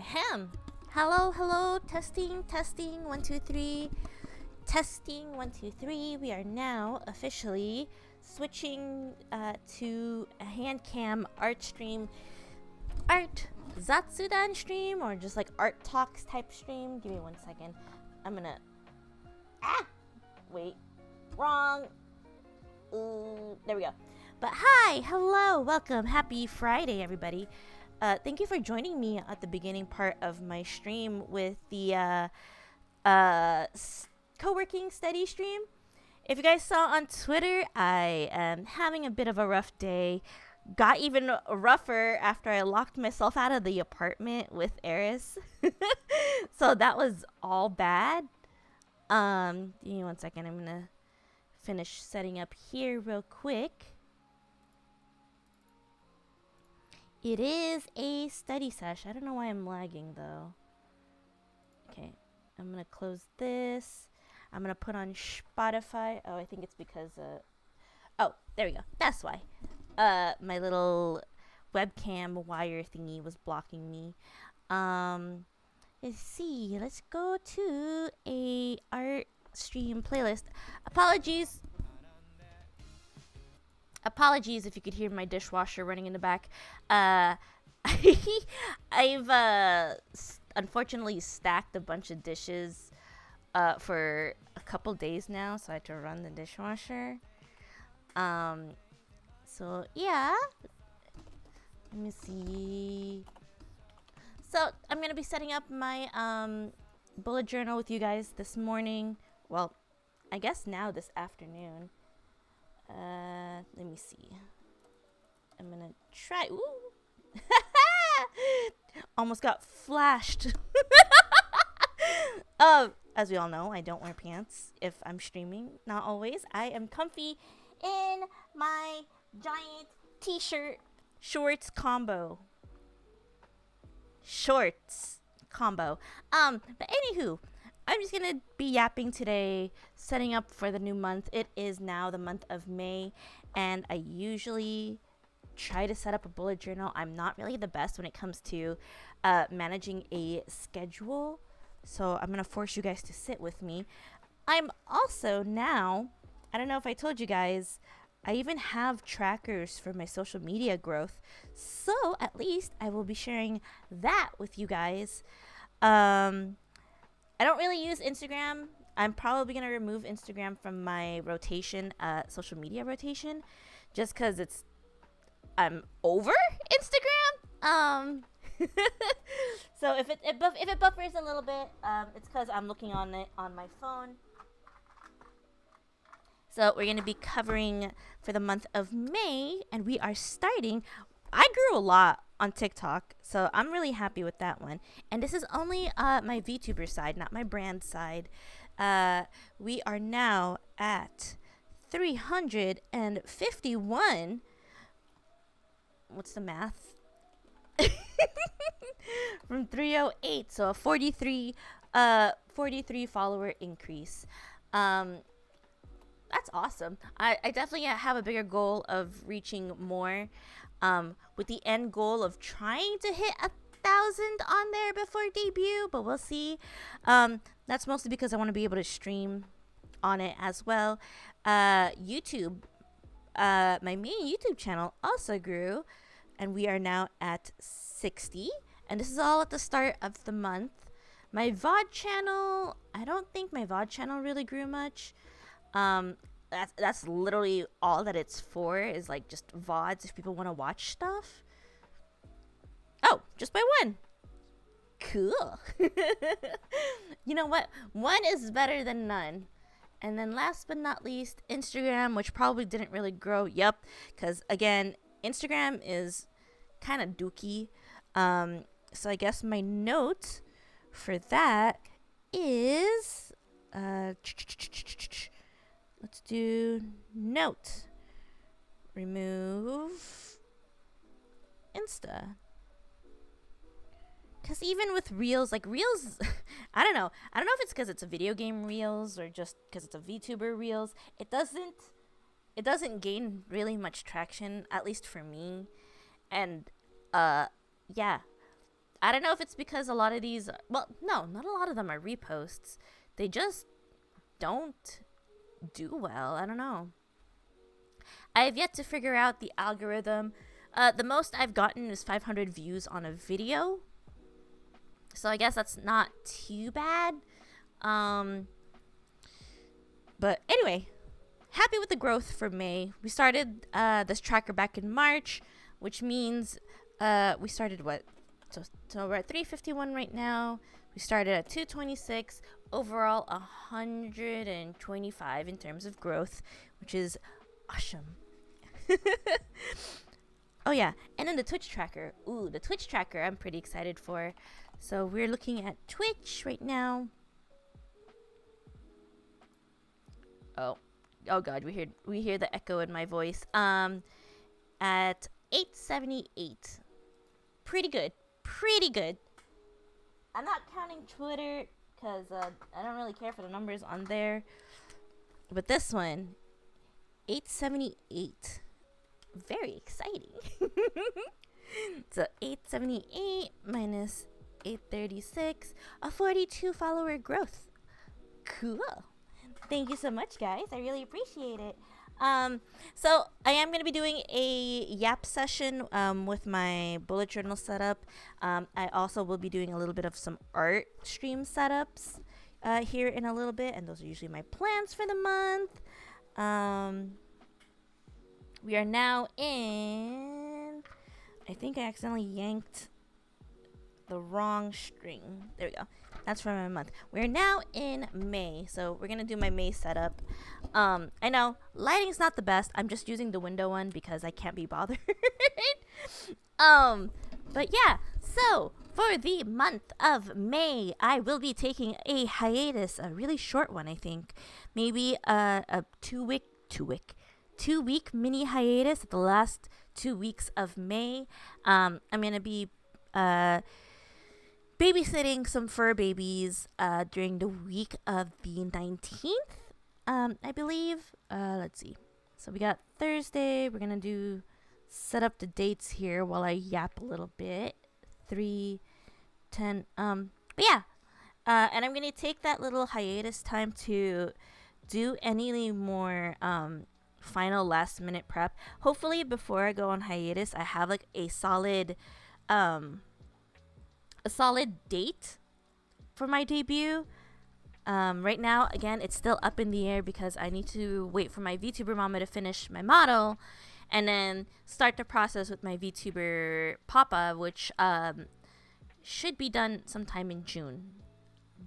Ahem. Hello, hello. Testing, testing. 1, 2, 3. Testing, 1, 2, 3. We are now officially switching to a hand cam art stream. Art Zatsudan stream or just like art talks type stream. Give me 1 second. I'm gonna. Wait. Wrong. There we go. But hi, hello, welcome. Happy Friday, everybody. Thank you for joining me at the beginning part of my stream with the co-working study stream. If you guys saw on Twitter, I am having a bit of a rough day. Got even rougher after I locked myself out of the apartment with Eris. So that was all bad. Give me 1 second. I'm gonna finish setting up here real quick. It is a study sesh. I don't know why I'm lagging though. Okay, I'm gonna close this. I'm gonna put on Spotify. Oh, I think it's because oh, there we go. That's why. My little webcam wire thingy was blocking me. Let's see. Let's go to a art stream playlist. Apologies if you could hear my dishwasher running in the back. I've unfortunately stacked a bunch of dishes for a couple days now, so I had to run the dishwasher. So yeah. Let me see. So I'm gonna be setting up my bullet journal with you guys this morning. Well, I guess now this afternoon. Let me see. I'm gonna try. Ooh. Almost got flashed. As we all know, I don't wear pants if I'm streaming. Not always. I am comfy in my giant t-shirt shorts combo. But anywho, I'm just gonna be yapping today, setting up for the new month. It is now the month of May, and I usually try to set up a bullet journal. I'm not really the best when it comes to managing a schedule, so I'm gonna force you guys to sit with me. I'm also now, I don't know if I told you guys, I even have trackers for my social media growth, so at least I will be sharing that with you guys. I don't really use Instagram. I'm probably going to remove Instagram from my rotation, social media rotation, just because I'm over Instagram. So if it buffers a little bit, it's because I'm looking on it on my phone. So we're going to be covering for the month of May, and we are starting. I grew a lot on TikTok, so I'm really happy with that one. And this is only my VTuber side, not my brand side. We are now at 351. What's the math? From 308, so a 43 follower increase. That's awesome. I definitely have a bigger goal of reaching more, with the end goal of trying to hit 1,000 on there before debut, but we'll see. That's mostly because I want to be able to stream on it as well. YouTube, my main YouTube channel also grew, and we are now at 60, and this is all at the start of the month. My VOD channel, I don't think my VOD channel really grew much. That's literally all that it's for, is like just VODs if people want to watch stuff. Oh, just by one. Cool. You know what? One is better than none. And then last but not least, Instagram, which probably didn't really grow. Yep. Because again, Instagram is kind of dookie. So I guess my note for that is, let's do note. Remove Insta. Because even with Reels, like Reels, I don't know if it's because it's a video game Reels or just because it's a VTuber Reels. It doesn't gain really much traction, at least for me. And yeah, I don't know if it's because a lot of these, well, no, not a lot of them are reposts. They just don't do well. I don't know. I have yet to figure out the algorithm. The most I've gotten is 500 views on a video. So I guess that's not too bad. But anyway, happy with the growth for May. We started this tracker back in March, which means we started what? So we're at 351 right now. We started at 226. Overall, 125 in terms of growth, which is awesome. Oh yeah, and then the Twitch tracker. Ooh, the Twitch tracker I'm pretty excited for. So we're looking at Twitch right now. Oh god, we hear the echo in my voice. At 878. Pretty good. I'm not counting Twitter because I don't really care for the numbers on there. But this one, 878. Very exciting. So 878 minus 836, a 42 follower growth. Cool. Thank you so much, guys. I really appreciate it. So I am going to be doing a yap session with my bullet journal setup. I also will be doing a little bit of some art stream setups here in a little bit, and those are usually my plans for the month. We are now in, I think I accidentally yanked the wrong string. There we go. That's for my month. We're now in May, so we're gonna do my May setup. I know lighting's not the best. I'm just using the window one because I can't be bothered. But yeah. So for the month of May, I will be taking a hiatus, a really short one, I think. Maybe a 2 week mini hiatus at the last 2 weeks of May. I'm gonna be babysitting some fur babies during the week of the 19th, I believe. Let's see. So we got Thursday. We're gonna set up the dates here while I yap a little bit. 3, 10. But yeah. And I'm gonna take that little hiatus time to do any more final last minute prep. Hopefully before I go on hiatus, I have like a solid date for my debut. Right now, again, it's still up in the air because I need to wait for my VTuber mama to finish my model and then start the process with my VTuber papa, which should be done sometime in June.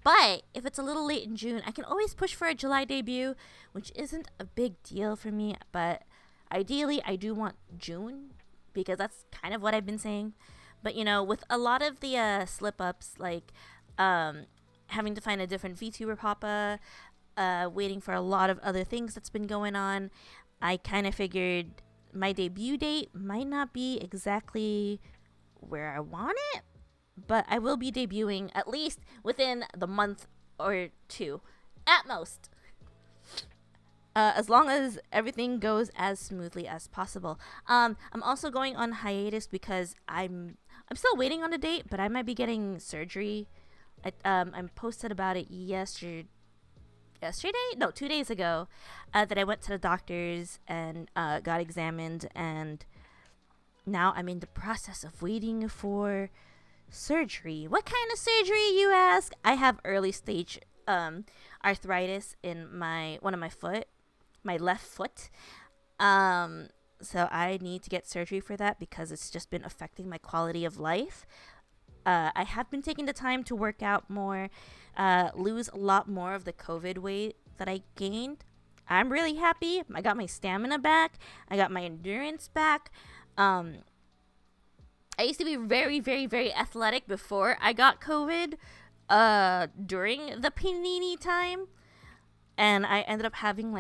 But if it's a little late in June, I can always push for a July debut, which isn't a big deal for me. But ideally, I do want June because that's kind of what I've been saying. But, you know, with a lot of the slip-ups, like having to find a different VTuber papa, waiting for a lot of other things that's been going on, I kind of figured my debut date might not be exactly where I want it. But I will be debuting at least within the month or two, at most. As long as everything goes as smoothly as possible. I'm also going on hiatus because I'm still waiting on a date, but I might be getting surgery. I posted about it yesterday? No, 2 days ago, that I went to the doctors and got examined, and now I'm in the process of waiting for surgery. What kind of surgery, you ask? I have early stage arthritis in my left foot. So I need to get surgery for that because it's just been affecting my quality of life. I have been taking the time to work out more, lose a lot more of the COVID weight that I gained. I'm really happy. I got my stamina back. I got my endurance back. I used to be very, very, very athletic before I got COVID, during the panini time. And I ended up having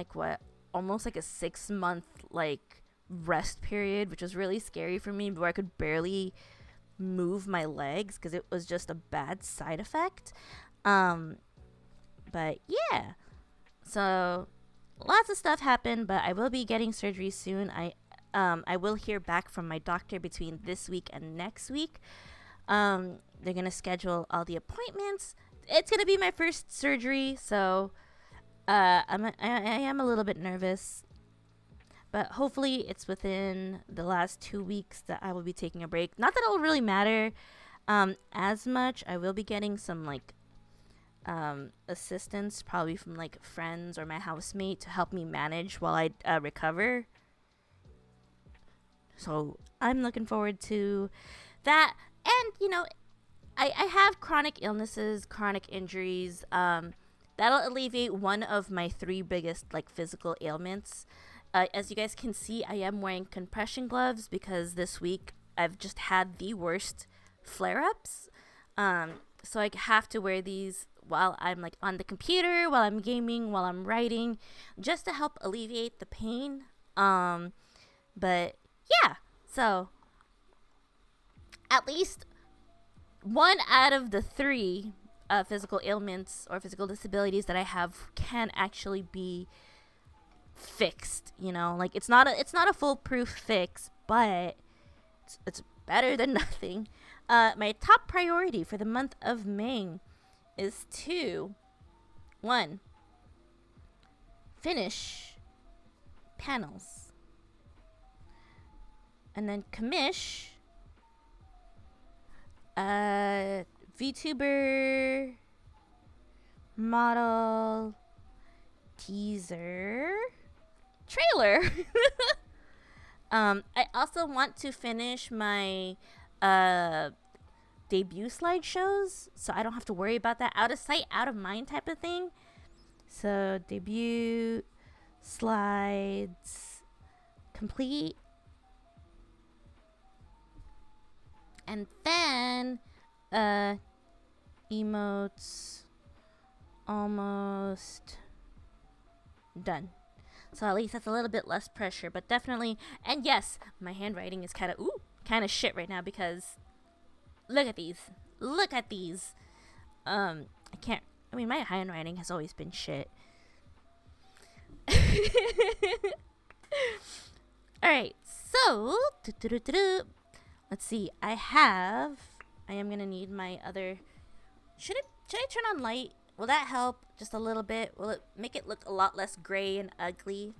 almost like a 6-month rest period, which was really scary for me, where I could barely move my legs because it was just a bad side effect. But yeah, so lots of stuff happened, but I will be getting surgery soon. I will hear back from my doctor between this week and next week. They're gonna schedule all the appointments. It's gonna be my first surgery, so I am a little bit nervous, but hopefully it's within the last 2 weeks that I will be taking a break. Not that it will really matter as much. I will be getting some like assistance, probably from like friends or my housemate, to help me manage while I recover. So I'm looking forward to that. And I have chronic illnesses, chronic injuries. That'll alleviate one of my 3 biggest like physical ailments. As you guys can see, I am wearing compression gloves because this week I've just had the worst flare-ups. So I have to wear these while I'm like on the computer, while I'm gaming, while I'm writing, just to help alleviate the pain. But yeah, so at least 1 out of the 3 physical ailments or physical disabilities that I have can actually be fixed. Like it's not a foolproof fix, but it's better than nothing. My top priority for the month of May is to 1, finish panels, and then commish VTuber model teaser trailer. I also want to finish my debut slideshows, so I don't have to worry about that. Out of sight, out of mind type of thing. So debut slides complete. And then emotes almost done. So at least that's a little bit less pressure, but definitely. And yes, my handwriting is kind of shit right now because look at these. My handwriting has always been shit. All right, so let's see. I am gonna need my other. Should I turn on light? Will that help just a little bit? Will it make it look a lot less gray and ugly?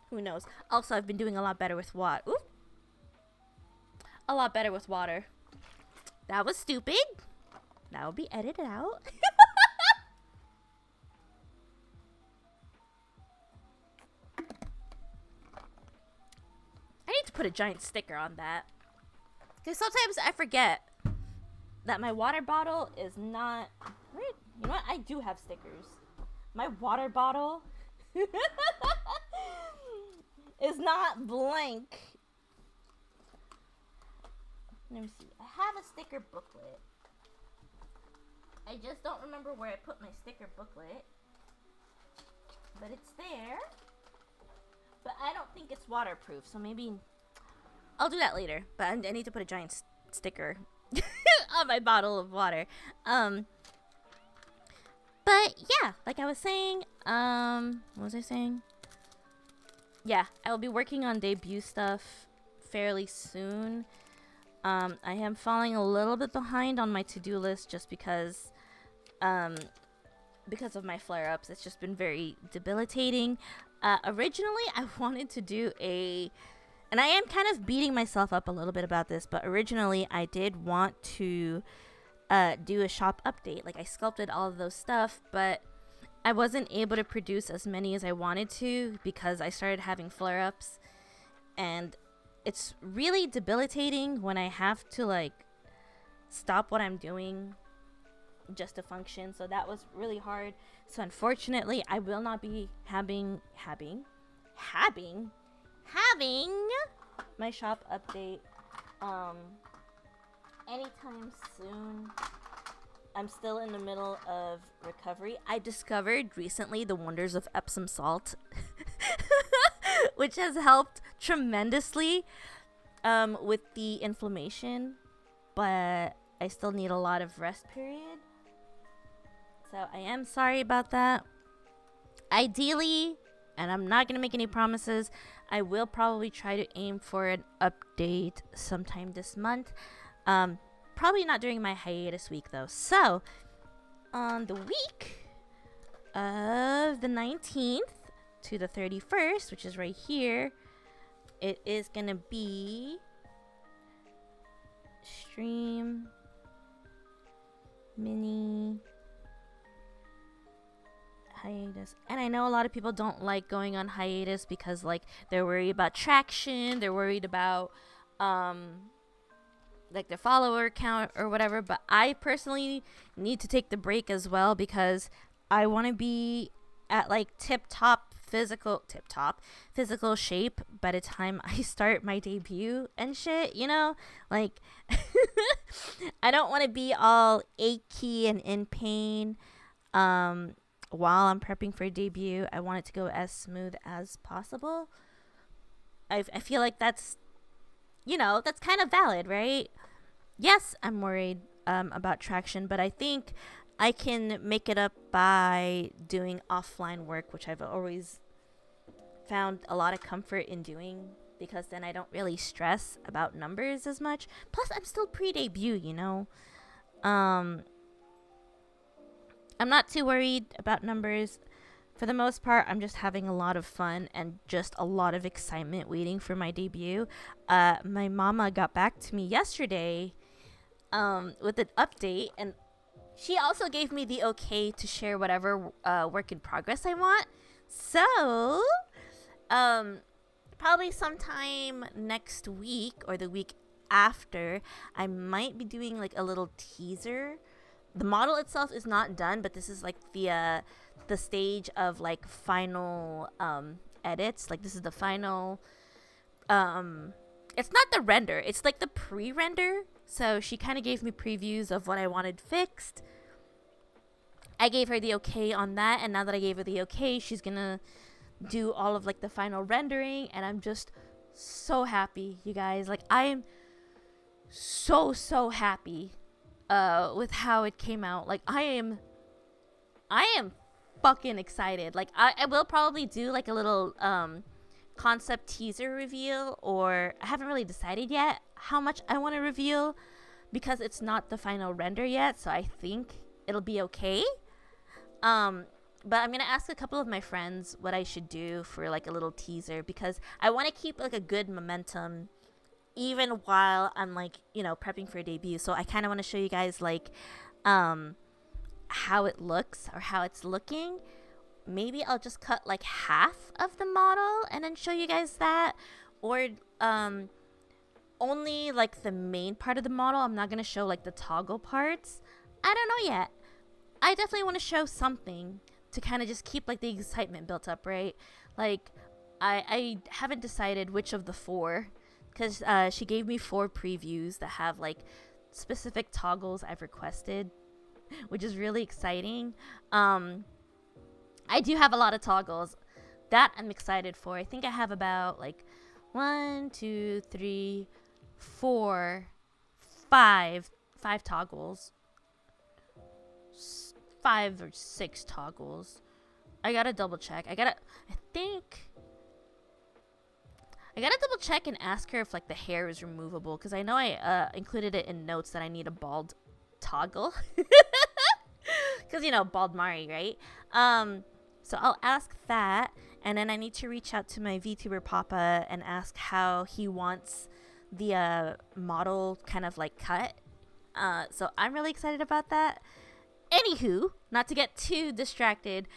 Who knows? Also, I've been doing a lot better with water. Ooh. A lot better with water. That was stupid. That will be edited out. I need to put a giant sticker on that. Because sometimes I forget that my water bottle is not... You know what? I do have stickers. My water bottle is not blank. Let me see. I have a sticker booklet. I just don't remember where I put my sticker booklet. But it's there. But I don't think it's waterproof, so maybe I'll do that later. But I need to put a giant sticker on my bottle of water. But yeah, like I was saying, what was I saying? Yeah, I will be working on debut stuff fairly soon. I am falling a little bit behind on my to-do list just because of my flare-ups. It's just been very debilitating. Originally, I wanted to do and I am kind of beating myself up a little bit about this, but originally I did want to do a shop update. Like I sculpted all of those stuff, but I wasn't able to produce as many as I wanted to because I started having flare-ups, and it's really debilitating when I have to like stop what I'm doing just to function. So that was really hard. So unfortunately, I will not be having my shop update anytime soon. I'm still in the middle of recovery. I discovered recently the wonders of Epsom salt, which has helped tremendously with the inflammation, but I still need a lot of rest period. So I am sorry about that. Ideally, and I'm not going to make any promises, I will probably try to aim for an update sometime this month. probably not during my hiatus week though. So on the week of the 19th to the 31st, which is right here, it is gonna be stream mini hiatus. And I know a lot of people don't like going on hiatus because like they're worried about traction, they're worried about like their follower count or whatever, but I personally need to take the break as well because I want to be at like physical shape by the time I start my debut and shit, you know? Like I don't want to be all achy and in pain while I'm prepping for debut. I want it to go as smooth as possible. I feel like that's, you know, that's kind of valid, right? Yes, I'm worried about traction, but I think I can make it up by doing offline work, which I've always found a lot of comfort in doing because then I don't really stress about numbers as much. Plus, I'm still pre-debut, you know? I'm not too worried about numbers. For the most part, I'm just having a lot of fun and just a lot of excitement waiting for my debut. My mama got back to me yesterday with an update, and she also gave me the okay to share whatever work in progress I want. So, probably sometime next week or the week after, I might be doing like a little teaser. The model itself is not done, but this is like the stage of like final edits. Like this is the final it's not the render, it's like the pre-render. So she kind of gave me previews of what I wanted fixed. I gave her the okay on that, and now that I gave her the okay, she's gonna do all of like the final rendering, and I'm just so happy, you guys. Like I am so happy with how it came out. Like I am fucking excited. Like I will probably do like a little concept teaser reveal, or I haven't really decided yet how much I want to reveal because it's not the final render yet, so I think it'll be okay. But I'm gonna ask a couple of my friends what I should do for like a little teaser because I want to keep like a good momentum even while I'm like, you know, prepping for a debut. So I kind of want to show you guys like how it looks or how it's looking. Maybe I'll just cut like half of the model and then show you guys that, or only like the main part of the model. I'm not gonna show like the toggle parts. I don't know yet. I definitely want to show something to kind of just keep like the excitement built up, right? Like I haven't decided which of the four, because she gave me 4 previews that have like specific toggles I've requested, which is really exciting. I do have a lot of toggles that I'm excited for. I think I have about like 1, 2, 3, 4, 5 toggles. 5 or 6 toggles. I gotta double check. I gotta double check and ask her if like the hair is removable, because I know I included it in notes that I need a bald toggle. Because, you know, bald Mari, right? So I'll ask that, and then I need to reach out to my VTuber Papa and ask how he wants the model kind of like cut. So I'm really excited about that. Anywho, not to get too distracted,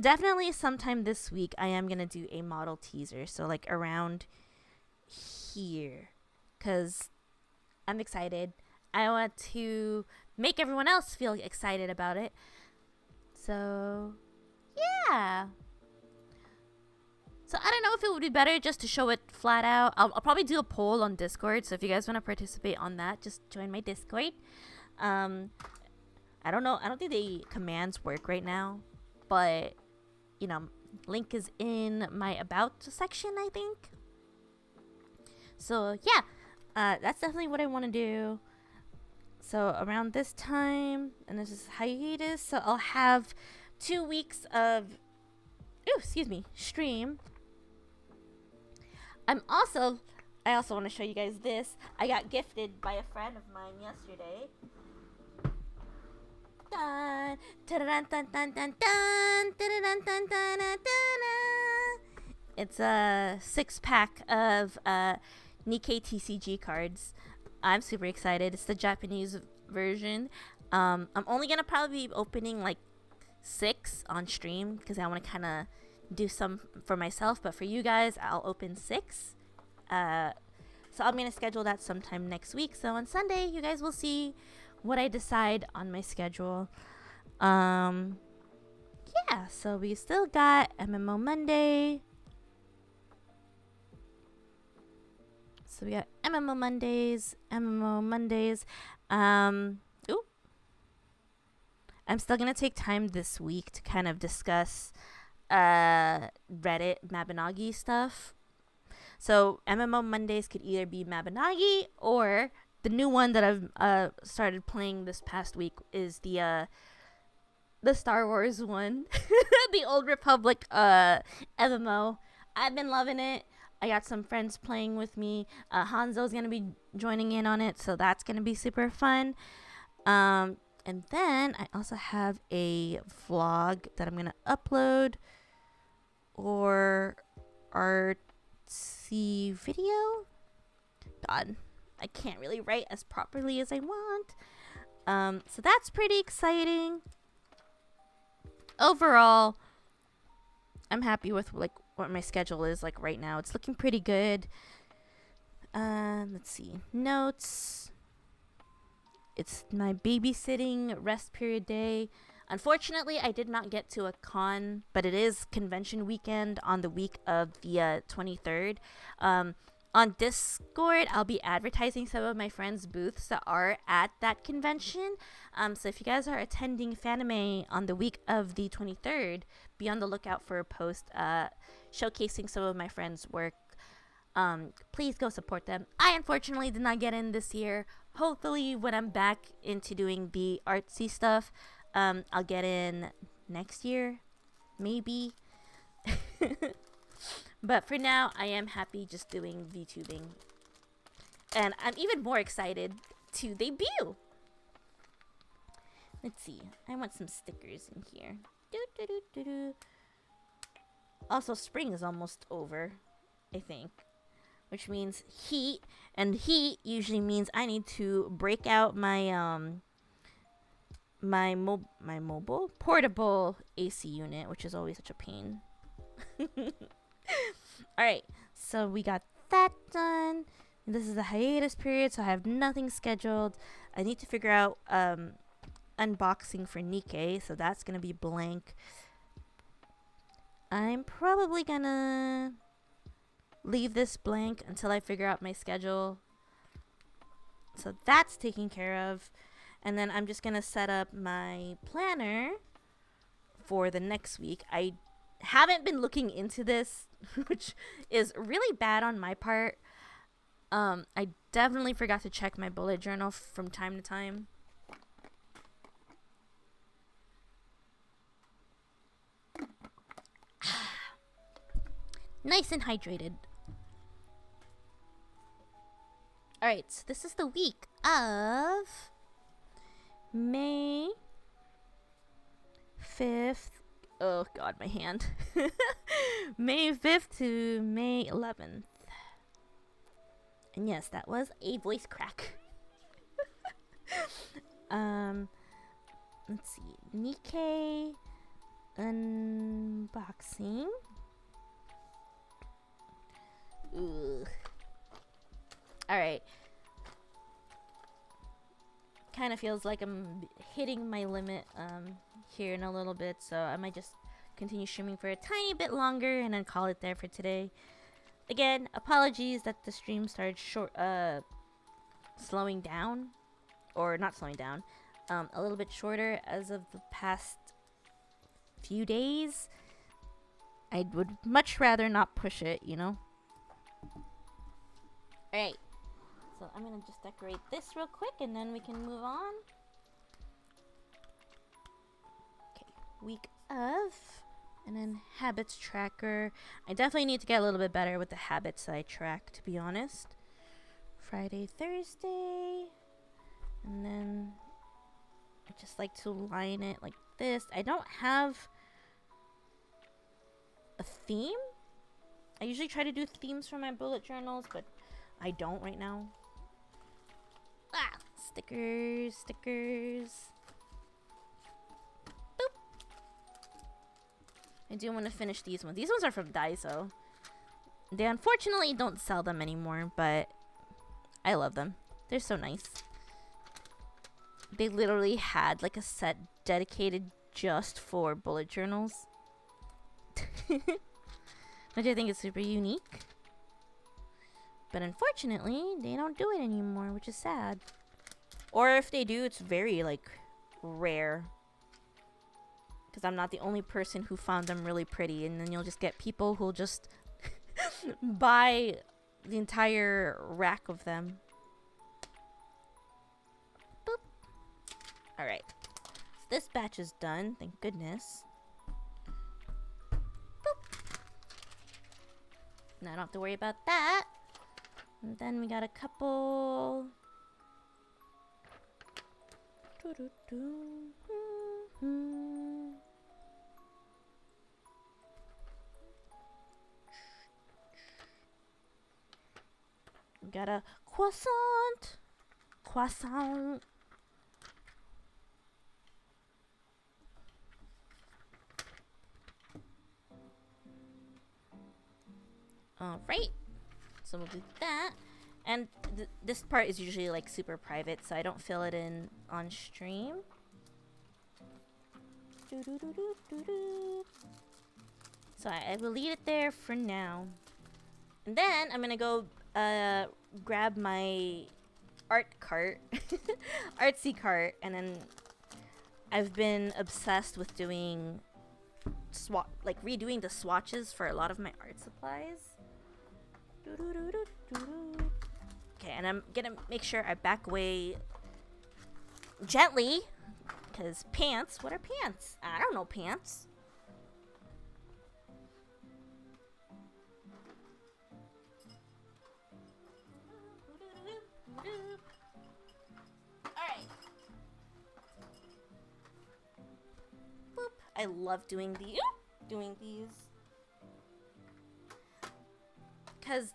definitely sometime this week I am gonna do a model teaser, so like around here, because I'm excited. I want to make everyone else feel excited about it. So yeah, so I don't know if it would be better just to show it flat out. I'll probably do a poll on Discord, so if you guys want to participate on that, just join my Discord. I don't know. I don't think the commands work right now, but, you know, link is in my about section, I think. So, yeah, that's definitely what I want to do. So, around this time, and this is hiatus, so I'll have 2 weeks of, stream. I'm also, I also want to show you guys this. I got gifted by a friend of mine yesterday. Dun, dun, dun, dun, dun, dun, dun, dun, dun. It's a 6-pack of Nikkei TCG cards. I'm super excited. It's the Japanese version. I'm only gonna probably be opening like 6 on stream because I want to kind of do some for myself, but for you guys, I'll open 6. So I'm gonna schedule that sometime next week. So on Sunday, you guys will see what I decide on my schedule. Yeah. So we still got MMO Monday. So we got MMO Mondays. Ooh. I'm still gonna take time this week to kind of discuss Reddit Mabinogi stuff. So MMO Mondays could either be Mabinogi or the new one that I've started playing this past week is the Star Wars one, the Old Republic MMO. I've been loving it. I got some friends playing with me. Hanzo's gonna be joining in on it, so that's gonna be super fun. And then I also have a vlog that I'm gonna upload, or artsy video. God, I can't really write as properly as I want. So that's pretty exciting. Overall, I'm happy with like what my schedule is like right now. It's looking pretty good. Let's see. Notes. It's my babysitting rest period day. Unfortunately, I did not get to a con, but it is convention weekend on the week of the 23rd. On Discord, I'll be advertising some of my friends' booths that are at that convention. So if you guys are attending Fanime on the week of the 23rd, be on the lookout for a post showcasing some of my friends' work. Please go support them. I unfortunately did not get in this year. Hopefully, when I'm back into doing the artsy stuff, I'll get in next year, maybe. But for now, I am happy just doing VTubing. And I'm even more excited to debut. Let's see. I want some stickers in here. Also, spring is almost over, I think. Which means heat. And heat usually means I need to break out my my mobile portable AC unit, which is always such a pain. Alright, so we got that done. This is the hiatus period, so I have nothing scheduled. I need to figure out unboxing for Nikkei, so that's gonna be blank. I'm probably gonna leave this blank until I figure out my schedule. So that's taken care of. And then I'm just gonna set up my planner for the next week. I haven't been looking into this, which is really bad on my part. I definitely forgot to check my bullet journal from time to time. Nice and hydrated. Alright, so this is the week of May 5th. Oh god, my hand. May 5th to May 11th. And yes, that was a voice crack. Let's see. Nikkei unboxing. Ugh. Alright. Kind of feels like I'm hitting my limit here in a little bit, so I might just continue streaming for a tiny bit longer and then call it there for today. Again, apologies that the stream started slowing down, or not slowing down, a little bit shorter as of the past few days. I would much rather not push it, you know? Alright, so I'm gonna just decorate this real quick and then we can move on. Okay, week of, and then habits tracker. I definitely need to get a little bit better with the habits that I track, to be honest. Friday, Thursday. And then I just like to line it like this. I don't have a theme. I usually try to do themes for my bullet journals, but I don't right now. Ah, stickers. Boop. I do want to finish these ones. These ones are from Daiso. They unfortunately don't sell them anymore, but I love them. They're so nice. They literally had like a set dedicated just for bullet journals. Which I think is super unique. But unfortunately, they don't do it anymore, which is sad. Or if they do, it's very like rare. Because I'm not the only person who found them really pretty. And then you'll just get people who'll just buy the entire rack of them. Boop. Alright. So this batch is done, thank goodness. Now I don't have to worry about that. And then we got a couple. We got a croissant. Alright, so we'll do that. And this part is usually like super private, so I don't fill it in on stream. So I will leave it there for now. And then I'm gonna go grab my art cart, artsy cart, and then I've been obsessed with doing redoing the swatches for a lot of my art supplies. Okay, and I'm gonna make sure I back away gently, because pants. What are pants? I don't know pants. Alright. Boop. I love doing these. Because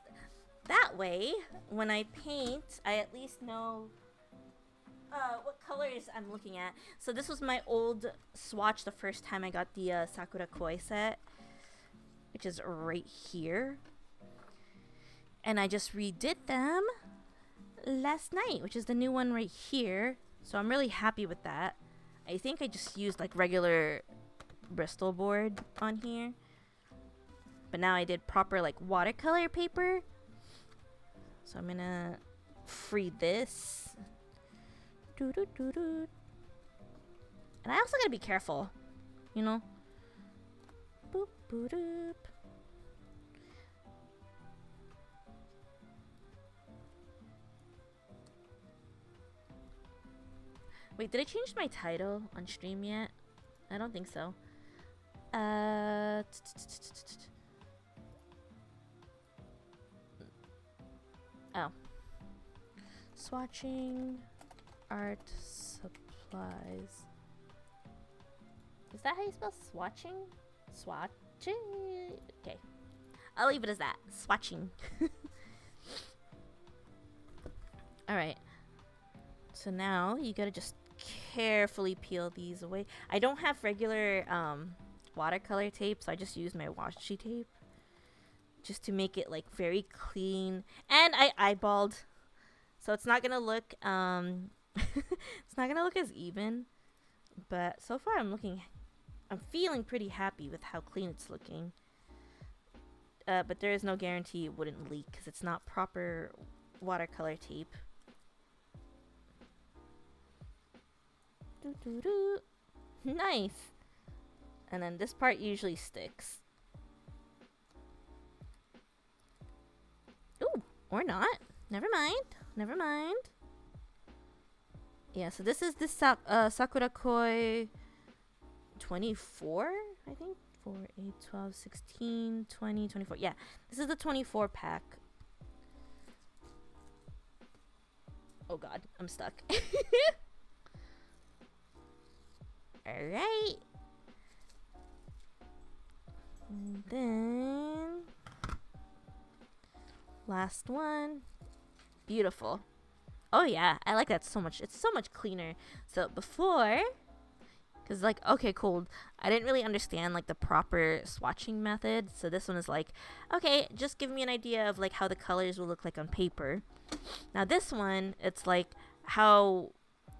that way, when I paint, I at least know what colors I'm looking at. So this was my old swatch the first time I got the Sakura Koi set, which is right here. And I just redid them last night, which is the new one right here. So I'm really happy with that. I think I just used like regular Bristol board on here. But now I did proper like watercolor paper. So I'm gonna free this. And I also gotta be careful, you know? Boop, boop, doop. Wait, did I change my title on stream yet? I don't think so. Oh. Swatching art supplies. Is that how you spell swatching? Swatching? Okay. I'll leave it as that. Swatching. Alright. So now you gotta just carefully peel these away. I don't have regular watercolor tape, so I just use my washi tape. Just to make it like very clean. And I eyeballed. So it's not gonna look it's not gonna look as even. But so far I'm feeling pretty happy with how clean it's looking. But there is no guarantee it wouldn't leak because it's not proper watercolor tape. Nice. And then this part usually sticks. Ooh, or not. Never mind. Yeah, so this is this Sakura Koi 24, I think. 4, 8, 12, 16, 20, 24. Yeah, this is the 24 pack. Oh god, I'm stuck. Alright. And then last one. Beautiful. Oh yeah, I like that so much. It's so much cleaner. So before, because like, okay, cool, I didn't really understand like the proper swatching method. So this one is like, okay, just give me an idea of like how the colors will look like on paper. Now this one, it's like how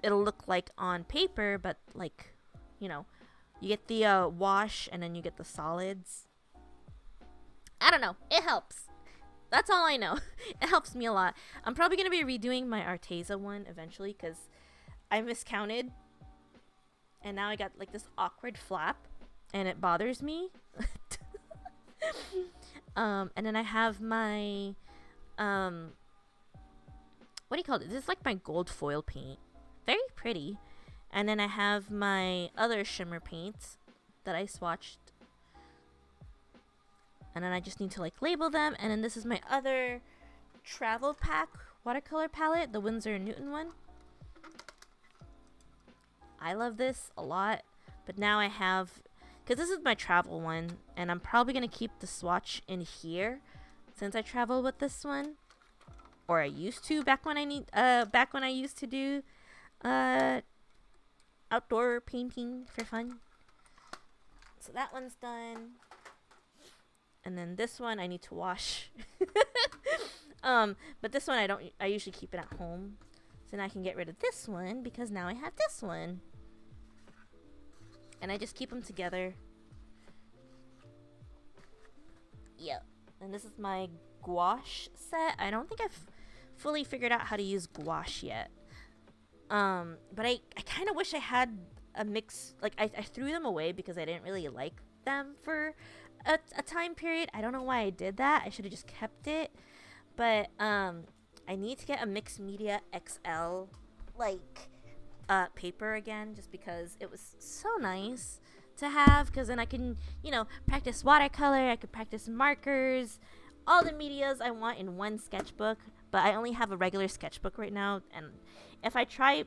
it'll look like on paper, but like, you know, you get the wash and then you get the solids. I don't know. It helps. That's all I know. It helps me a lot. I'm probably going to be redoing my Arteza one eventually because I miscounted. And now I got like this awkward flap. And it bothers me. And then I have my... what do you call it? This is like my gold foil paint. Very pretty. And then I have my other shimmer paints that I swatched. And then I just need to like label them. And then this is my other travel pack watercolor palette, the Winsor & Newton one. I love this a lot. But now I have, because this is my travel one, and I'm probably going to keep the swatch in here since I travel with this one. Or I used to back when I used to do outdoor painting for fun. So that one's done. And then this one I need to wash. But this one I usually keep it at home. So now I can get rid of this one because now I have this one. And I just keep them together. Yep. And this is my gouache set. I don't think I've fully figured out how to use gouache yet. But I kind of wish I had a mix. Like I threw them away because I didn't really like them for a time period. I don't know why I did that. I should have just kept it. But I need to get a mixed media XL like paper again, just because it was so nice to have, because then I can, you know, practice watercolor, I could practice markers, all the medias I want in one sketchbook. But I only have a regular sketchbook right now, and if I try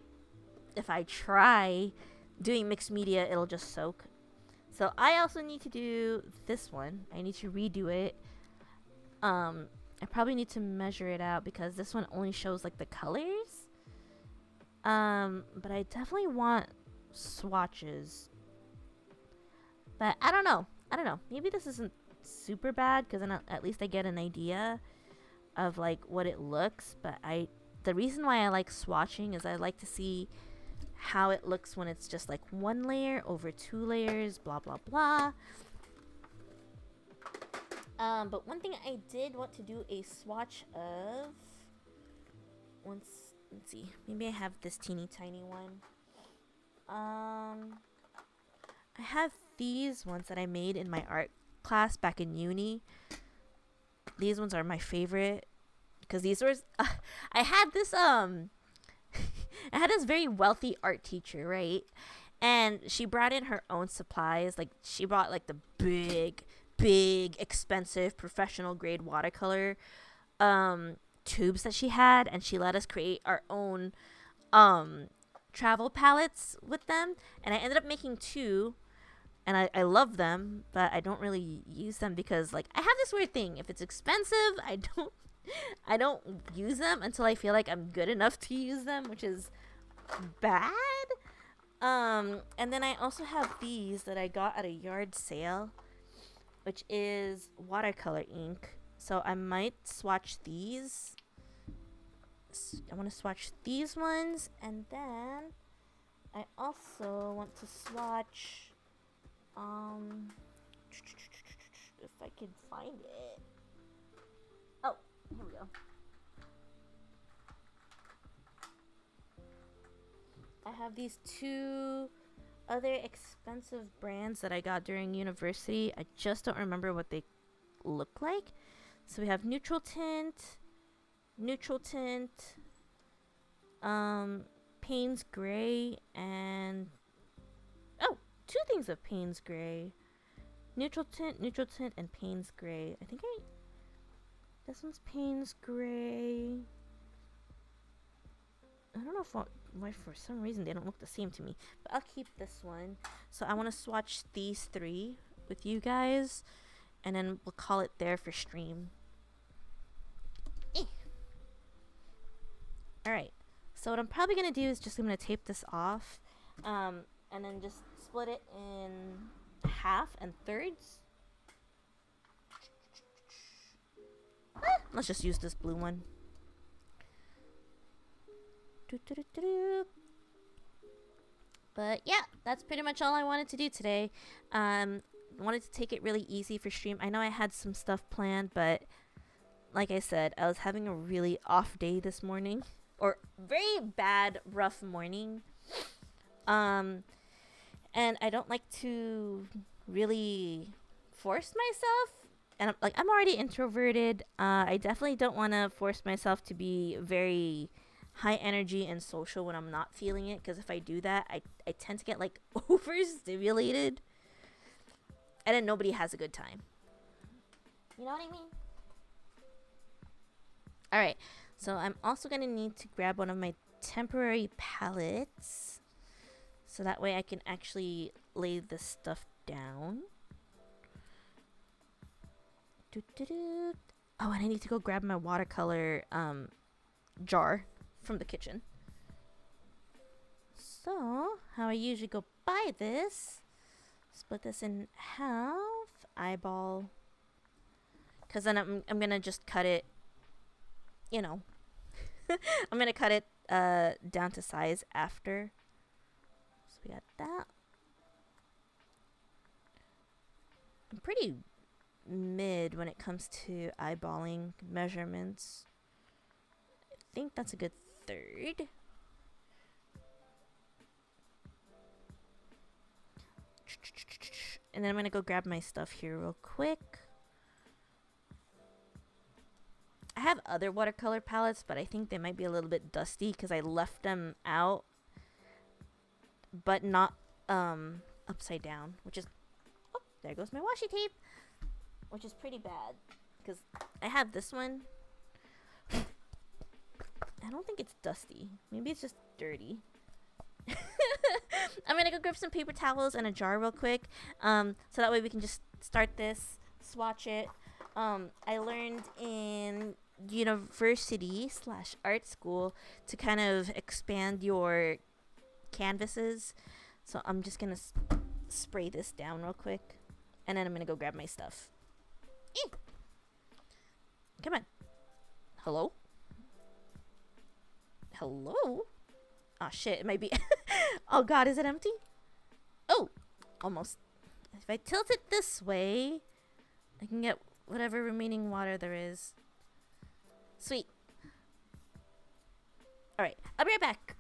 doing mixed media, it'll just soak. So I also need to do this one. I need to redo it. I probably need to measure it out because this one only shows like the colors. But I definitely want swatches. But I don't know. Maybe this isn't super bad because then at least I get an idea of like what it looks. But the reason why I like swatching is I like to see how it looks when it's just like one layer over two layers, blah blah blah. But one thing I did want to do a swatch of, let's see, maybe I have this teeny tiny one. I have these ones that I made in my art class back in uni. These ones are my favorite because these were I had this I had this very wealthy art teacher, right? And she brought in her own supplies. Like she brought like the big expensive professional grade watercolor tubes that she had, and she let us create our own travel palettes with them. And I ended up making 2, and I love them, but I don't really use them because like I have this weird thing. If it's expensive, I don't use them until I feel like I'm good enough to use them, which is bad. And then I also have these that I got at a yard sale, which is watercolor ink. So I might swatch these. I want to swatch these ones, and then I also want to swatch if I can find it. Oh, here we go. I have these 2 other expensive brands that I got during university. I just don't remember what they look like. So we have neutral tint, Payne's Gray, and 2 things of Payne's Gray. Neutral tint, and Payne's Gray. I think this one's Payne's Gray. Oh, here we go. I have these 2 other expensive brands that I got during university. I just don't remember what they look like. So we have neutral tint, neutral tint, and Payne's Gray. And I think this one's Payne's Gray. I think this one's Payne's Gray. I think I. This one's Payne's Gray. I don't know why for some reason they don't look the same to me. But I'll keep this one. So I want to swatch these 3 with you guys. And then we'll call it there for stream. Alright. So what I'm probably going to do is just I'm going to tape this off. And then just split it in half and thirds. Let's just use this blue one. But yeah, that's pretty much all I wanted to do today. Wanted to take it really easy for stream. I know I had some stuff planned, but like I said, I was having a really off day this morning, or very bad, rough morning. And I don't like to really force myself. And I'm already introverted. I definitely don't want to force myself to be very high energy and social when I'm not feeling it, because if I do that, I tend to get like overstimulated, and then nobody has a good time. You know what I mean? Alright, so I'm also going to need to grab one of my temporary palettes, so that way I can actually lay this stuff down. Oh, and I need to go grab my watercolor jar from the kitchen. So, how I usually go by this, split this in half, eyeball, because then I'm gonna just cut it, you know, I'm gonna cut it down to size after. So we got that. I'm pretty mid when it comes to eyeballing measurements. I think that's a good third. And then I'm gonna go grab my stuff here real quick. I have other watercolor palettes, but I think they might be a little bit dusty because I left them out, but not upside down, which is, oh, there goes my washi tape, which is pretty bad because I have this one. I don't think it's dusty. Maybe it's just dirty. I'm gonna go grab some paper towels and a jar real quick, so that way we can just start this, swatch it. I learned in university/art school to kind of expand your canvases, so I'm just gonna spray this down real quick, and then I'm gonna go grab my stuff. Come on. Hello? Hello? Oh shit, it might be. Oh god, is it empty? Oh, almost. If I tilt it this way, I can get whatever remaining water there is. Sweet. Alright, I'll be right back.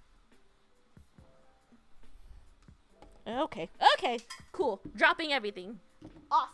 Okay, okay, cool. Dropping everything. Awesome.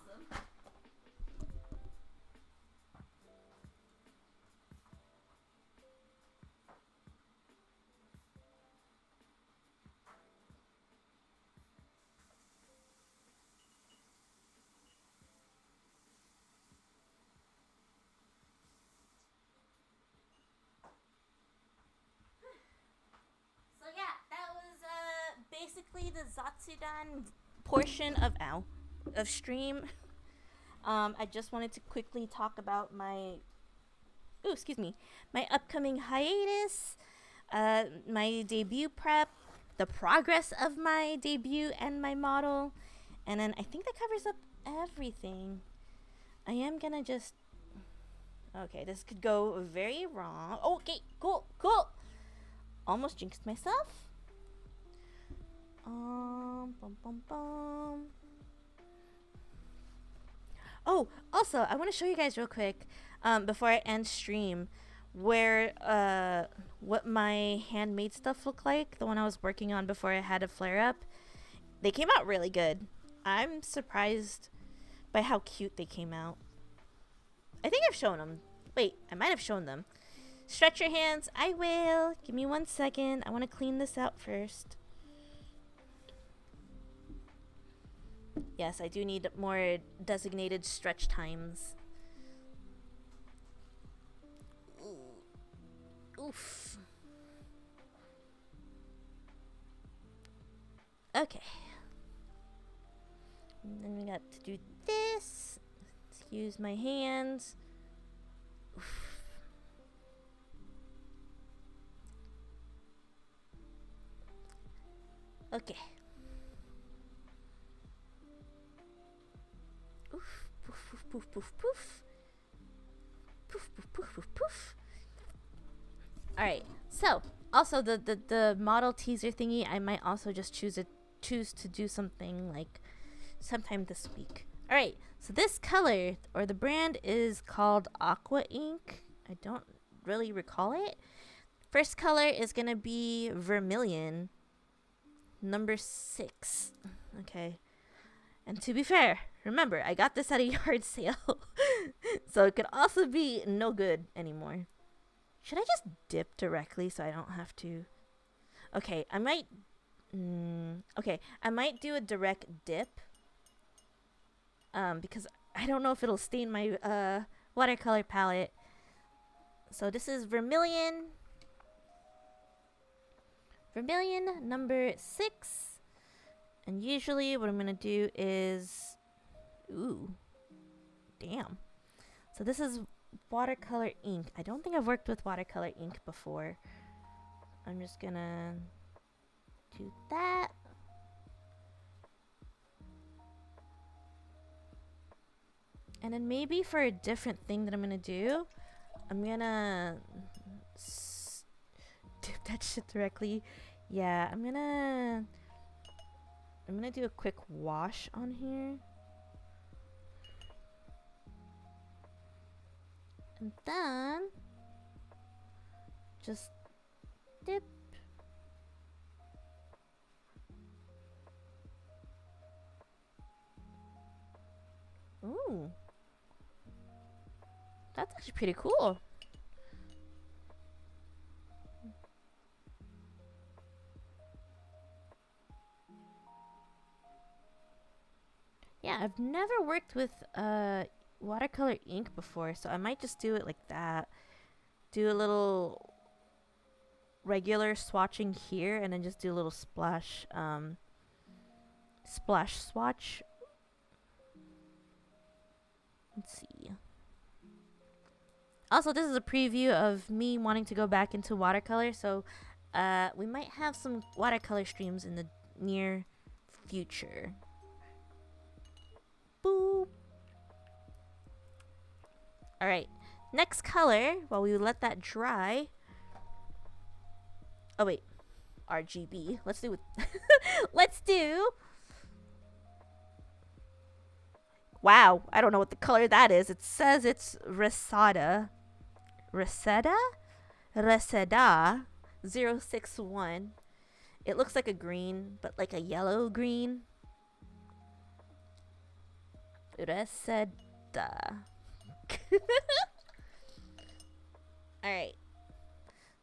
Basically the Zatsudan portion of stream. I just wanted to quickly talk about my upcoming hiatus, my debut prep, the progress of my debut and my model, and then I think that covers up everything. I am gonna just, okay, this could go very wrong. Okay, cool. Almost jinxed myself. Bum, bum, bum. Oh, also, I want to show you guys real quick, before I end stream, where, what my handmade stuff looked like, the one I was working on before I had a flare-up. They came out really good. I'm surprised by how cute they came out. I think I've shown them. Wait, I might have shown them. Stretch your hands. I will. Give me 1 second. I want to clean this out first. Yes, I do need more designated stretch times. Oof. Okay. And then we got to do this. Let's use my hands. Oof. Okay. Oof, poof, poof, poof, poof, poof. Poof, poof, poof, poof, poof. Alright, so also the model teaser thingy, I might also just choose to do something like sometime this week. Alright, so this color or the brand is called Aqua Ink. I don't really recall it. First color is gonna be Vermilion, number 6. Okay. And to be fair, remember, I got this at a yard sale. So it could also be no good anymore. Should I just dip directly so I don't have to? Okay, I might... okay, I might do a direct dip. Because I don't know if it'll stain my watercolor palette. So this is Vermilion. Vermilion, number 6. And usually what I'm going to do is... Ooh. Damn. So this is watercolor ink. I don't think I've worked with watercolor ink before. I'm just going to do that. And then maybe for a different thing that I'm going to do, I'm going to dip that shit directly. Yeah, I'm going to do a quick wash on here. And then just dip. Ooh. That's actually pretty cool. Yeah, I've never worked with watercolor ink before, so I might just do it like that. Do a little regular swatching here, and then just do a little splash swatch. Let's see. Also, this is a preview of me wanting to go back into watercolor, so we might have some watercolor streams in the near future. Boop. Alright, next color, while we let that dry. Oh wait, RGB. Let's do let's do. Wow, I don't know what the color that is. It says it's Reseda 061. It looks like a green, but like a yellow green. Reseda. Alright.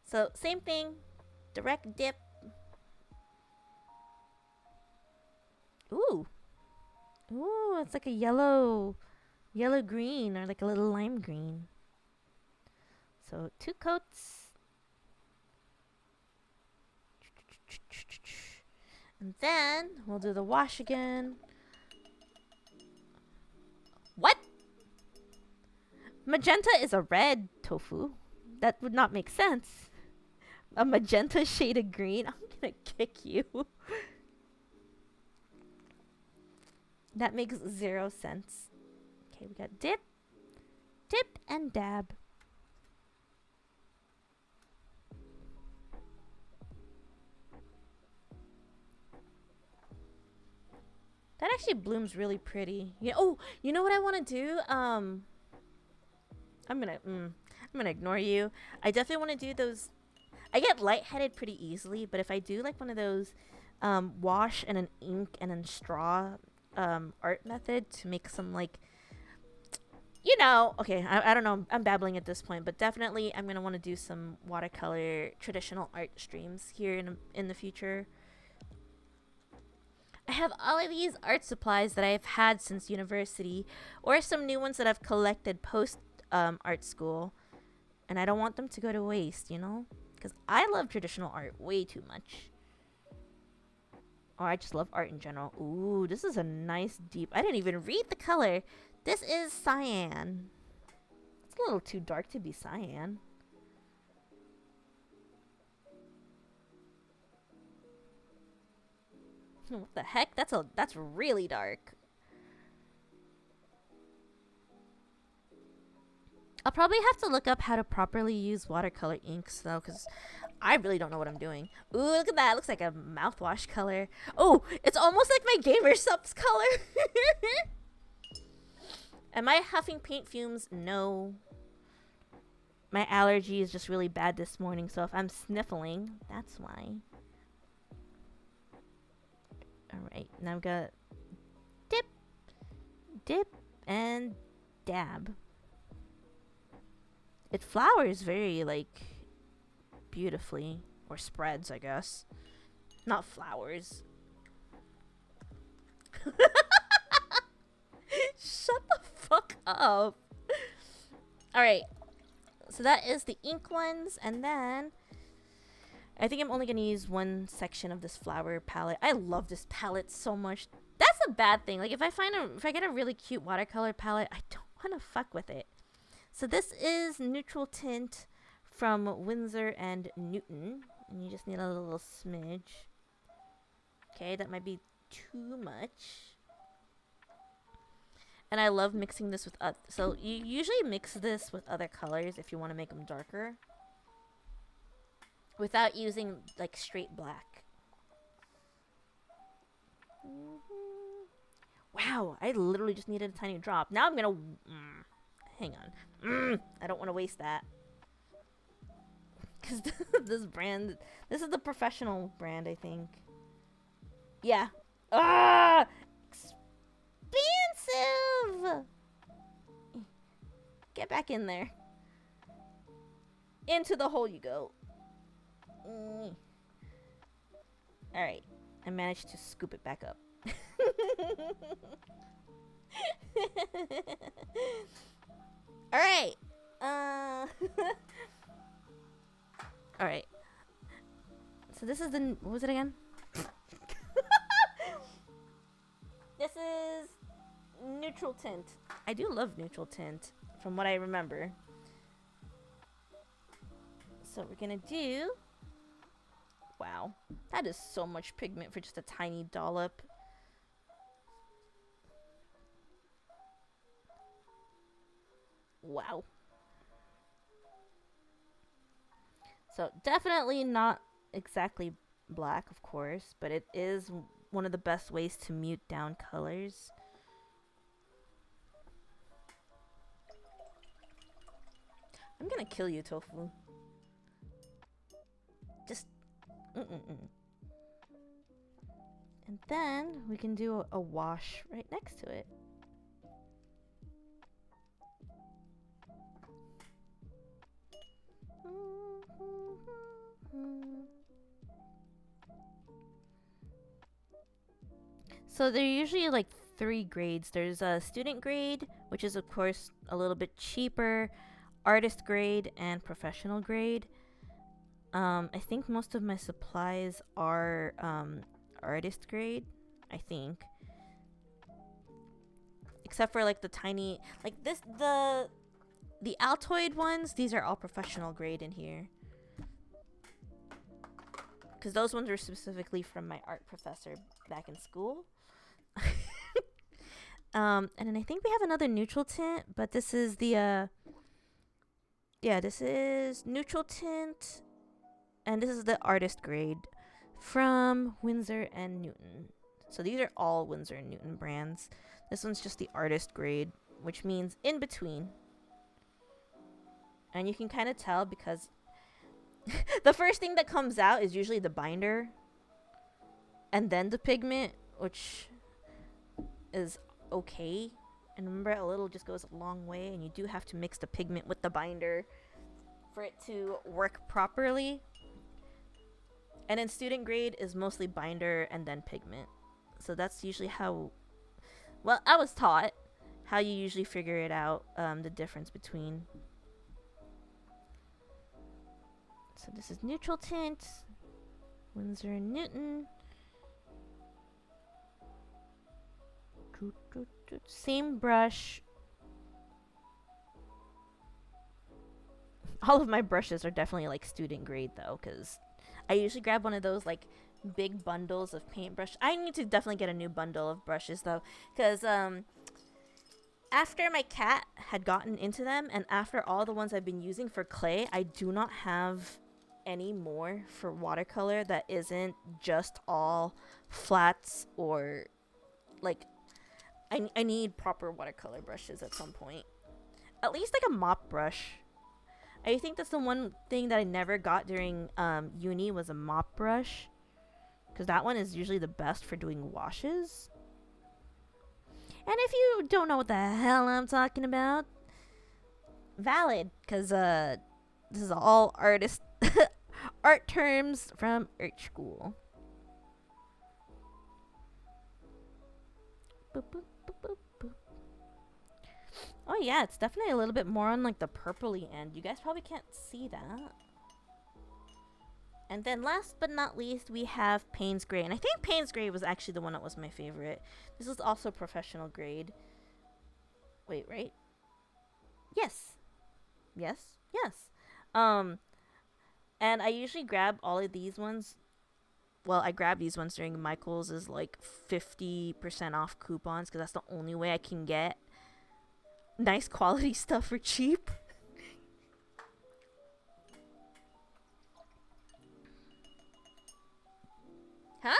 So, same thing. Direct dip. Ooh. Ooh, it's like a yellow green, or like a little lime green. So 2 coats. And then we'll do the wash again. What? Magenta is a red tofu. That would not make sense. A magenta shade of green? I'm gonna kick you. That makes 0 sense. Okay, we got dip, and dab. That actually blooms really pretty. Yeah. Oh, you know what I want to do? I'm gonna ignore you. I definitely want to do those. I get lightheaded pretty easily, but if I do like one of those wash and an ink and then straw art method to make some, like, you know, okay, I don't know, I'm babbling at this point, but definitely I'm gonna want to do some watercolor traditional art streams here in the future. I have all of these art supplies that I've had since university, or some new ones that I've collected post art school, and I don't want them to go to waste, you know, because I love traditional art way too much. Or I just love art in general. Ooh, this is a nice deep. I didn't even read the color. This is cyan. It's a little too dark to be cyan. What the heck? That's really dark. I'll probably have to look up how to properly use watercolor inks though, because I really don't know what I'm doing. Ooh, look at that. It looks like a mouthwash color. Oh, it's almost like my gamer subs color. Am I huffing paint fumes? No. My allergy is just really bad this morning, so if I'm sniffling, that's why. Alright, now I've got dip, dip, and dab. It flowers very, like, beautifully. Or spreads, I guess. Not flowers. Shut the fuck up. Alright. So that is the ink ones. And then I think I'm only going to use one section of this flower palette. I love this palette so much. That's a bad thing. Like, if I get a really cute watercolor palette, I don't want to fuck with it. So this is neutral tint from Winsor and Newton. And you just need a little smidge. Okay, that might be too much. And I love mixing this with so you usually mix this with other colors if you want to make them darker. Without using, like, straight black. Wow, I literally just needed a tiny drop. Now I'm gonna... hang on. I don't want to waste that. Because this brand... This is the professional brand, I think. Yeah. Ah! Expensive! Get back in there. Into the hole you go. Alright. I managed to scoop it back up. Alright. Alright. So this is the... What was it again? This is neutral tint. I do love neutral tint, from what I remember. So we're gonna do... Wow. That is so much pigment for just a tiny dollop. Wow. So definitely not exactly black, of course, but it is one of the best ways to mute down colors. I'm gonna kill you, Tofu. Just... And then we can do a wash right next to it. So they're usually like 3 grades. There's a student grade, which is of course a little bit cheaper, artist grade, and professional grade. I think most of my supplies are artist grade, I think. Except for like the tiny, like this, the Altoid ones, these are all professional grade in here. Because those ones were specifically from my art professor back in school. And then I think we have another neutral tint, but this is the, yeah, this is neutral tint. And this is the artist grade from Winsor and Newton. So these are all Winsor and Newton brands. This one's just the artist grade, which means in between. And you can kind of tell because the first thing that comes out is usually the binder. And then the pigment, which is okay. And remember, a little just goes a long way. And you do have to mix the pigment with the binder for it to work properly. And then student grade is mostly binder and then pigment. So that's usually how... Well, I was taught how you usually figure it out, the difference between. So this is neutral tint, Winsor and Newton. Same brush. All of my brushes are definitely like student grade though, because I usually grab one of those like big bundles of paintbrush. I need to definitely get a new bundle of brushes though, because after my cat had gotten into them and after all the ones I've been using for clay, I do not have any more for watercolor that isn't just all flats or like I need proper watercolor brushes at some point. At least like a mop brush. I think that's the one thing that I never got during uni was a mop brush, because that one is usually the best for doing washes. And if you don't know what the hell I'm talking about, valid, because this is all artist art terms from art school. Boop, boop, boop, boop, boop. Oh yeah, it's definitely a little bit more on like the purpley end. You guys probably can't see that. And then last but not least, we have Payne's Gray. And I think Payne's Gray was actually the one that was my favorite. This is also professional grade. Wait, right? Yes. Yes. Yes. And I usually grab all of these ones. Well, I grab these ones during Michael's is like 50% off coupons, because that's the only way I can get nice quality stuff for cheap. Huh?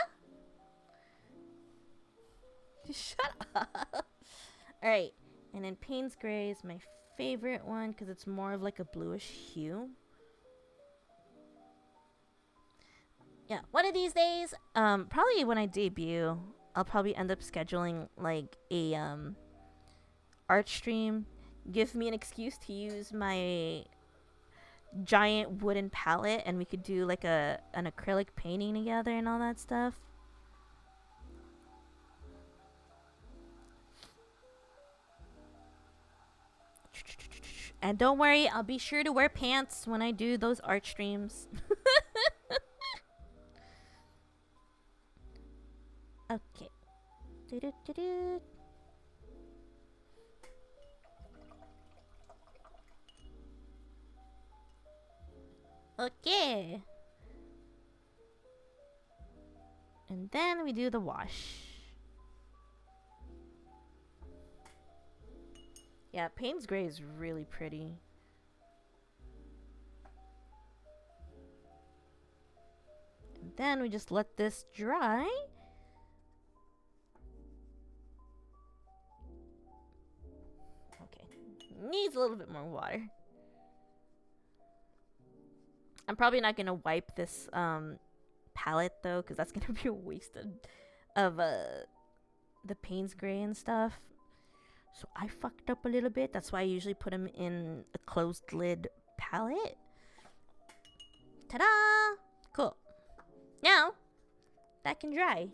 Shut up. Alright. And then Payne's Gray is my favorite one because it's more of like a bluish hue. Yeah, one of these days, probably when I debut, I'll probably end up scheduling like a art stream. Give me an excuse to use my giant wooden palette, and we could do like an acrylic painting together and all that stuff. And don't worry, I'll be sure to wear pants when I do those art streams. Okay. Do-do-do-do. Okay. And then we do the wash. Yeah, Payne's Gray is really pretty. And then we just let this dry. Okay. Needs a little bit more water. I'm probably not going to wipe this palette though, because that's going to be a waste of the Payne's Gray and stuff. So I fucked up a little bit. That's why I usually put them in a closed lid palette. Ta-da! Cool. Now, that can dry.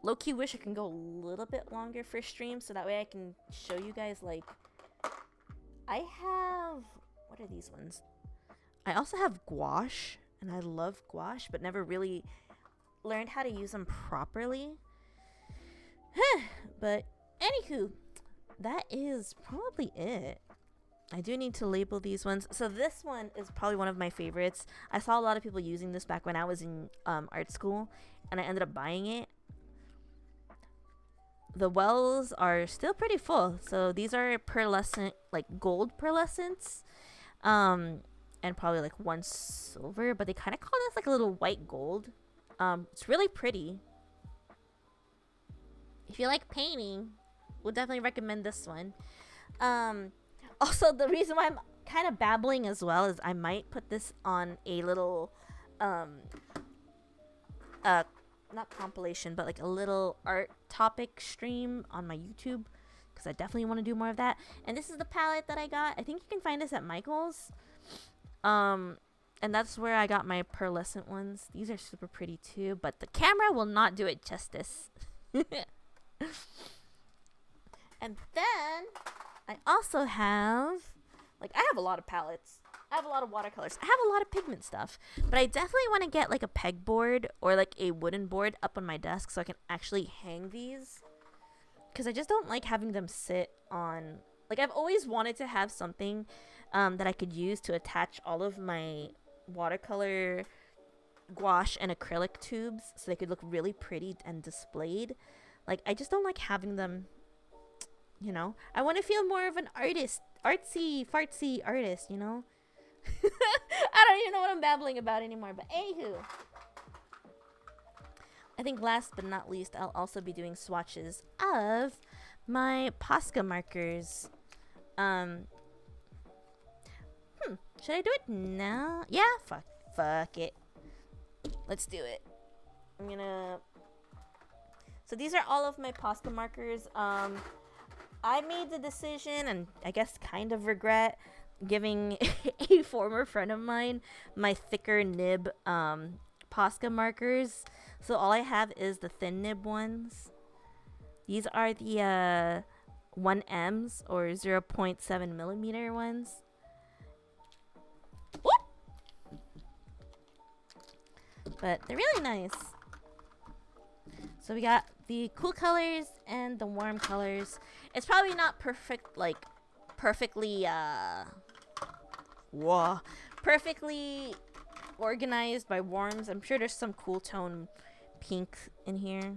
Low-key wish I can go a little bit longer for stream, so that way I can show you guys, like... I have... What are these ones? I also have gouache, and I love gouache, but never really learned how to use them properly. But, anywho, that is probably it. I do need to label these ones. So this one is probably one of my favorites. I saw a lot of people using this back when I was in art school, and I ended up buying it. The wells are still pretty full. So these are pearlescent, like gold pearlescents. And probably like one silver, but they kind of call this like a little white gold. It's really pretty. If you like painting, we'll definitely recommend this one. Also, the reason why I'm kind of babbling as well is I might put this on a little, not compilation, but like a little art topic stream on my YouTube, because I definitely want to do more of that. And this is the palette that I got. I think you can find this at Michael's. And that's where I got my pearlescent ones. These are super pretty too, but the camera will not do it justice. And then I also have, like, I have a lot of palettes. I have a lot of watercolors. I have a lot of pigment stuff. But I definitely want to get like a pegboard or like a wooden board up on my desk so I can actually hang these. Because I just don't like having them sit on... Like, I've always wanted to have something that I could use to attach all of my watercolor, gouache, and acrylic tubes so they could look really pretty and displayed. Like, I just don't like having them, you know? I want to feel more of an artist. Artsy, fartsy artist, you know? I don't even know what I'm babbling about anymore, but anywho. I think last but not least, I'll also be doing swatches of my Posca markers. Should I do it now? Yeah, fuck it. Let's do it. I'm gonna... So these are all of my Posca markers. I made the decision, and I guess kind of regret, giving a former friend of mine my thicker nib Posca markers. So all I have is the thin nib ones. These are the 1Ms or 0.7 millimeter ones. Whoop! But they're really nice. So we got the cool colors and the warm colors. It's probably not perfect, like perfectly perfectly organized by warms. I'm sure there's some cool tone pink in here.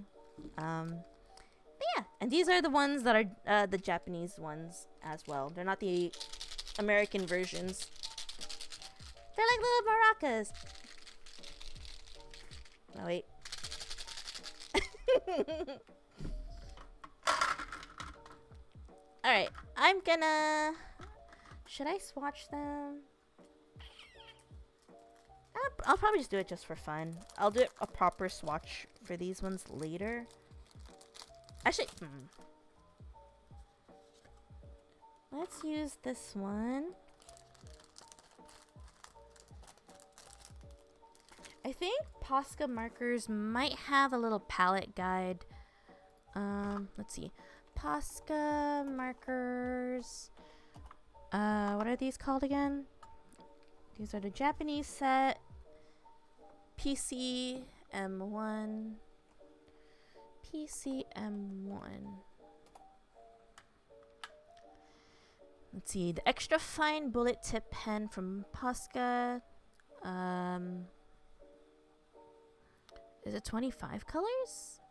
But yeah, and these are the ones that are the Japanese ones as well. They're not the American versions. They're like little maracas. Oh wait. Alright, I'm gonna... Should I swatch them? I'll probably just do it just for fun. I'll do a proper swatch for these ones later. Actually, let's use this one. I think Posca markers might have a little palette guide. Let's see. Posca markers. What are these called again? These are the Japanese set. PCM1. PCM1. Let's see. The extra fine bullet tip pen from Posca. Is it 25 colors?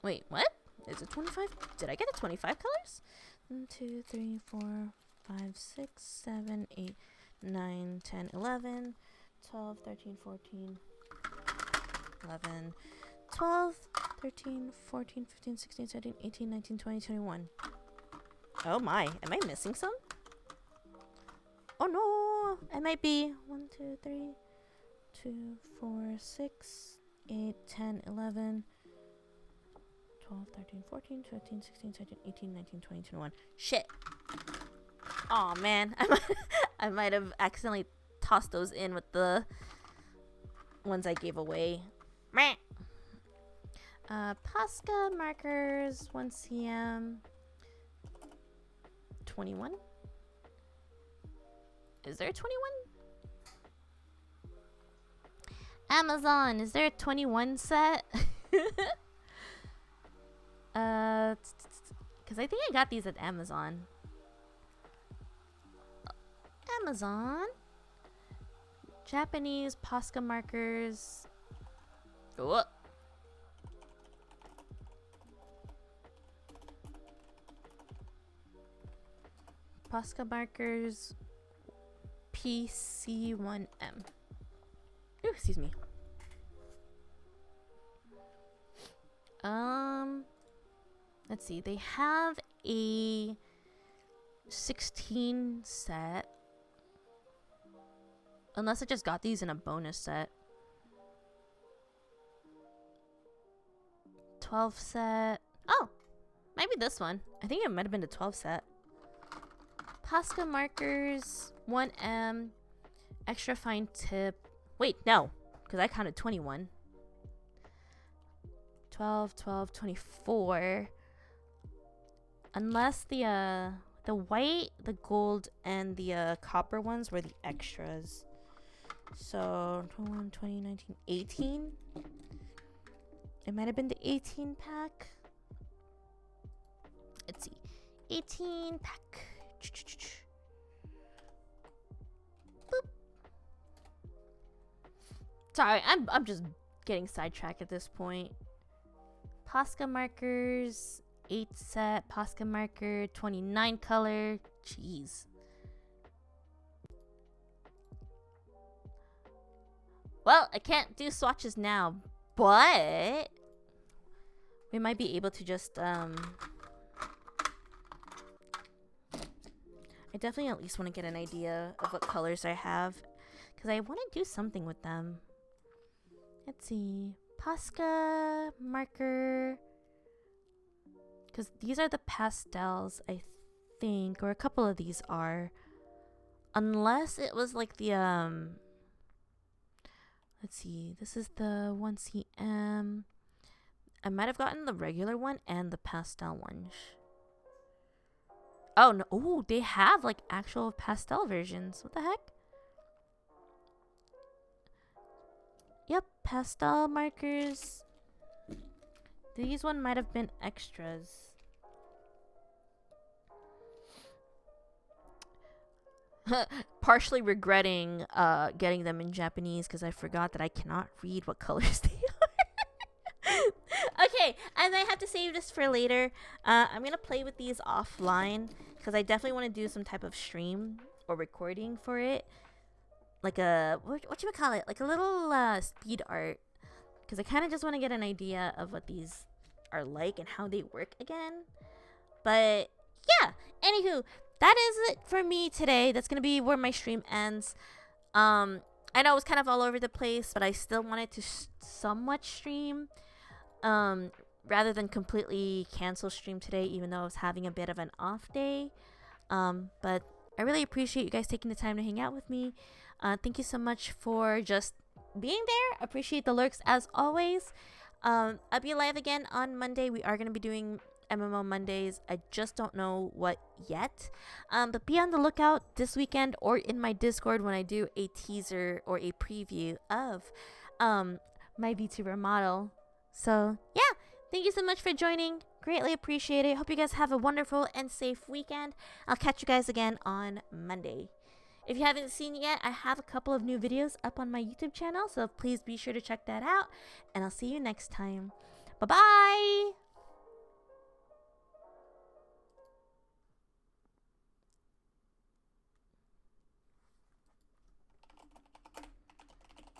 Wait, what? Is it 25? Did I get it 25 colors? 1, 2, 3, 4, 5, 6, 7, 8, 9, 10, 11, 12, 13, 14, 11, 12, 13, 14, 15, 16, 17, 18, 19, 20, 21. Oh my, am I missing some? Oh no, I might be. 1, 2, 3, 2, 4, 6, 8, 10, 11, 12, 13, 14, 15, 16, 17, 18, 19, 20, 21. Shit. Aw, man. I might have accidentally tossed those in with the ones I gave away. Meh. Posca markers, 1cm. 21? Is there a 21? Amazon, is there a 21 set? Because I think I got these at Amazon. Amazon. Japanese Posca markers. Oh. Posca markers PC1M. Ooh, excuse me. Let's see. They have a 16 set. Unless I just got these in a bonus set. 12 set. Oh, maybe this one. I think it might have been the 12 set. Posca markers, 1M, extra fine tip. Wait, no, because I counted 21. 12, 12, 24. Unless the The white, the gold, and the copper ones were the extras. So 2019, 18. It might have been the 18 pack. Let's see, 18 pack. Boop. Sorry, I'm just getting sidetracked at this point. Posca markers, 8 set, Posca marker, 29 color. Jeez. Well, I can't do swatches now, but we might be able to just I definitely at least want to get an idea of what colors I have, because I want to do something with them. Let's see. Posca marker, because these are the pastels, I think, or a couple of these are, unless it was like the let's see, this is the 1cm. I might have gotten the regular one and the pastel one. Oh no, oh, they have like actual pastel versions. What the heck? Yep, pastel markers. These one might have been extras. Partially regretting getting them in Japanese because I forgot that I cannot read what colors they are. Okay, and I have to save this for later. I'm gonna play with these offline because I definitely want to do some type of stream or recording for it. Like a, what you would call it? Like a little speed art. Because I kind of just want to get an idea of what these are like and how they work again. But yeah, anywho, that is it for me today. That's going to be where my stream ends. I know it was kind of all over the place, but I still wanted to somewhat stream. Rather than completely cancel stream today, even though I was having a bit of an off day. But I really appreciate you guys taking the time to hang out with me. Thank you so much for just being there. Appreciate the lurks as always. I'll be live again on Monday. We are going to be doing MMO Mondays. I just don't know what yet. But be on the lookout this weekend or in my Discord when I do a teaser or a preview of my VTuber model. So yeah, thank you so much for joining. Greatly appreciate it. Hope you guys have a wonderful and safe weekend. I'll catch you guys again on Monday. If you haven't seen it yet, I have a couple of new videos up on my YouTube channel, so please be sure to check that out. And I'll see you next time. Bye-bye!